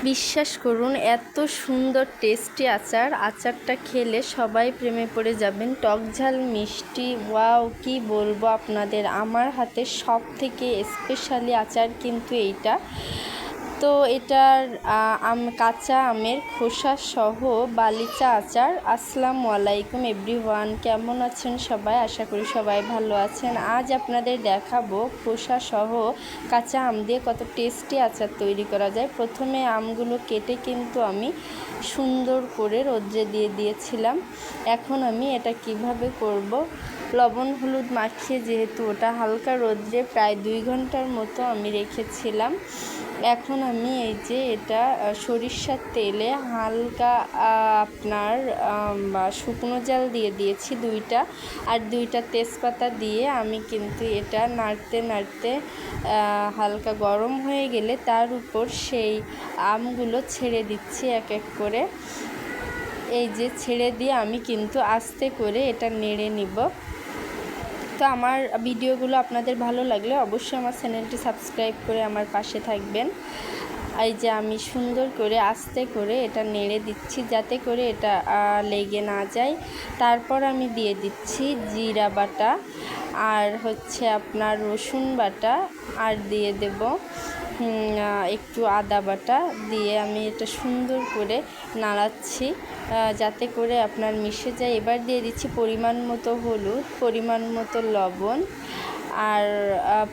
বিশ্বাস করুন, এত সুন্দর টেস্টি আচারটা খেলে সবাই প্রেমে পড়ে যাবেন। টক ঝাল মিষ্টি, ওয়াও কি বলবো আপনাদের। আমার হাতের সব থেকে স্পেশালি আচার কিন্তু এইটা। তো এটার কাঁচা আমের খোসা সহ বালিচা আচার। আসসালামু আলাইকুম এভরিওয়ান, কেমন আছেন সবাই? আশা করি সবাই ভালো আছেন। আজ আপনাদের দেখাবো খোসা সহ কাঁচা আম দিয়ে কত টেস্টি আচার তৈরি করা যায়। প্রথমে আমগুলো কেটে কিন্তু আমি সুন্দর করে রোদ্রে দিয়ে দিয়েছিলাম। এখন আমি এটা কিভাবে করব, লবণ হলুদ মাখিয়ে, যেহেতু ওটা হালকা রোদ্রে প্রায় 2 ঘন্টার মতো আমি রেখেছিলাম। এখন আমি এই যে এটা সরিষার তেলে হালকা আপনার শুকনো জাল দিয়ে দিয়েছি 2টা, আর 2টা তেজপাতা দিয়ে আমি কিন্তু এটা নাড়তে নাড়তে হালকা গরম হয়ে গেলে তার উপর সেই আমগুলো ছেড়ে দিচ্ছি এক এক করে। এই যে ছেড়ে দিয়ে আমি কিন্তু আস্তে করে এটা নেড়ে নিব। তো আমার ভিডিওগুলো আপনাদের ভালো লাগলে অবশ্যই আমার চ্যানেলটি সাবস্ক্রাইব করে আমার পাশে থাকবেন। এই যে আমি সুন্দর করে আস্তে করে এটা নেড়ে দিচ্ছি যাতে করে এটা লেগে না যায়। তারপর আমি দিয়ে দিচ্ছি জিরা বাটা, আর হচ্ছে আপনার রসুন বাটা, আর দিয়ে দেব একটু আদা বাটা দিয়ে আমি এটা সুন্দর করে নাড়াচ্ছি যাতে করে আপনার মিশে যায়। এবার দিয়ে দিচ্ছি পরিমাণ মতো হলুদ, পরিমাণ মতো লবণ, আর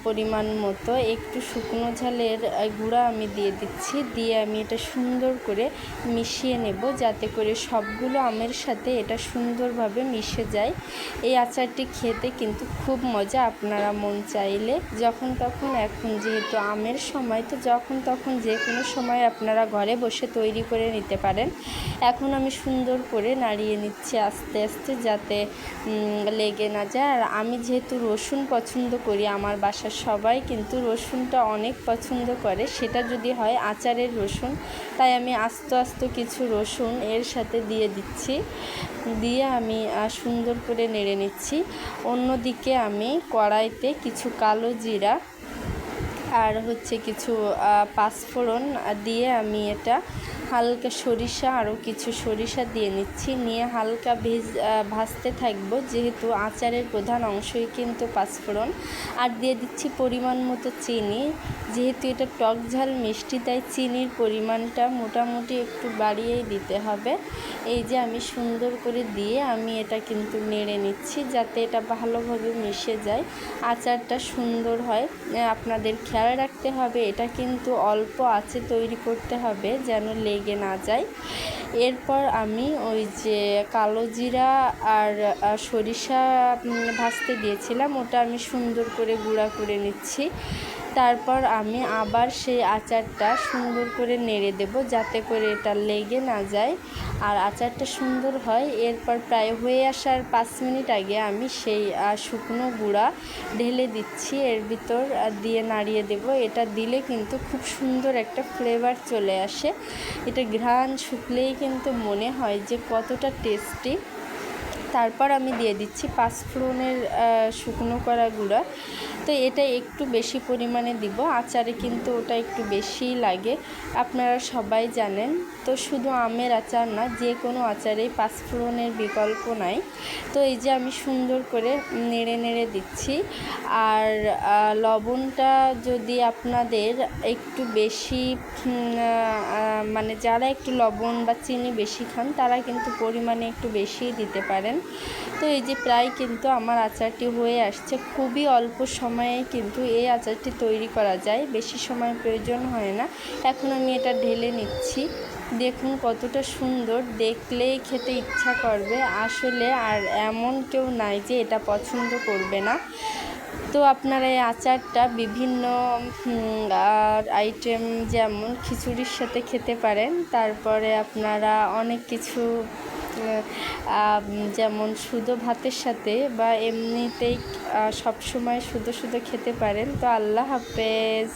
পরিমাণ মতো একটু শুকনো ঝালের গুঁড়া আমি দিয়ে দিচ্ছি। দিয়ে আমি এটা সুন্দর করে মিশিয়ে নেব যাতে করে সবগুলো আমের সাথে এটা সুন্দরভাবে মিশে যায়। এই আচারটি খেতে কিন্তু খুব মজা। আপনারা মন চাইলে যখন তখন, এখন যেহেতু আমের সময়, তো যখন তখন যে কোনো সময় আপনারা ঘরে বসে তৈরি করে নিতে পারেন। এখন আমি সুন্দর করে নাড়িয়ে নিচ্ছি আস্তে আস্তে যাতে লেগে না যায়। আর আমি যেহেতু রসুন পছন্দ করি, আমার বাসার সবাই কিন্তু রসুনটা অনেক পছন্দ করে, সেটা যদি হয় আচারের রসুন, তাই আমি আস্ত কিছু রসুন এর সাথে দিয়ে দিচ্ছি। দিয়ে আমি সুন্দর করে নেড়ে নিচ্ছি। অন্যদিকে আমি কড়াইতে কিছু কালো জিরা আর হচ্ছে কিছু পাঁচফোড়ন দিয়ে আমি এটা হালকা সরিষা, আরও কিছু সরিষা দিয়ে নিচ্ছি। নিয়ে হালকা ভাজতে থাকবো, যেহেতু আচারের প্রধান অংশই কিন্তু পাঁচফোড়ন। আর দিয়ে দিচ্ছি পরিমাণ মতো চিনি। যেহেতু এটা টক ঝাল মিষ্টি, তাই চিনির পরিমাণটা মোটামুটি একটু বাড়িয়েই দিতে হবে। এই যে আমি সুন্দর করে দিয়ে আমি এটা কিন্তু নেড়ে নিচ্ছি যাতে এটা ভালোভাবে মিশে যায়, আচারটা সুন্দর হয়। আপনাদের খেয়াল রাখতে হবে এটা কিন্তু অল্প আঁচে তৈরি করতে হবে যেন লেগে না যায়। এরপর আমি ওই যে কালো জিরা আর সরিষা ভাজতে দিয়েছিলাম, ওটা আমি সুন্দর করে গুঁড়া করে নিচ্ছি। তারপর আমি আবার সেই আচারটা সুন্দর করে নেড়ে দেব যাতে করে এটা লেগে না যায় আর আচারটা সুন্দর হয়। এরপর প্রায় হয়ে আসার 5 মিনিট আগে আমি সেই শুকনো গুঁড়া ঢেলে দিচ্ছি এর ভিতর, দিয়ে নাড়িয়ে দেব। এটা দিলে কিন্তু খুব সুন্দর একটা ফ্লেভার চলে আসে। এটা ঘ্রাণ শুকলেই কিন্তু মনে হয় যে কতটা টেস্টি। তারপর আমি দিয়ে দিচ্ছি পাঁচফোড়নের শুকনো করা গুঁড়া। তো এটা একটু বেশি পরিমাণে দিব, আচারে কিন্তু ওটা একটু বেশিই লাগে, আপনারা সবাই জানেন। তো শুধু আমের আচার না, যে কোনো আচারেই পাঁচফোড়নের বিকল্প নাই। তো এই যে আমি সুন্দর করে নেড়ে নেড়ে দিচ্ছি। আর লবণটা যদি আপনাদের একটু বেশি, মানে যারা একটু লবণ বা চিনি বেশি খান, তারা কিন্তু পরিমাণে একটু বেশিই দিতে পারেন। তো এই যে প্রায় কিন্তু আমার আচারটি হয়ে আসছে। খুবই অল্প সময়ে কিন্তু এই আচারটি তৈরি করা যায়, বেশি সময় প্রয়োজন হয় না। এখন আমি এটা ঢেলে নিচ্ছি। দেখুন কতটা সুন্দর, দেখলেই খেতে ইচ্ছা করবে আসলে। আর এমন কেউ নাই যে এটা পছন্দ করবে না। তো আপনারা এই আচারটা বিভিন্ন আইটেম, যেমন খিচুড়ির সাথে খেতে পারেন। তারপরে আপনারা অনেক কিছু, যেমন শুধু ভাতের সাথে বা এমনিতেই সবসময় শুধু খেতে পারেন। তো আল্লাহ হাফেজ।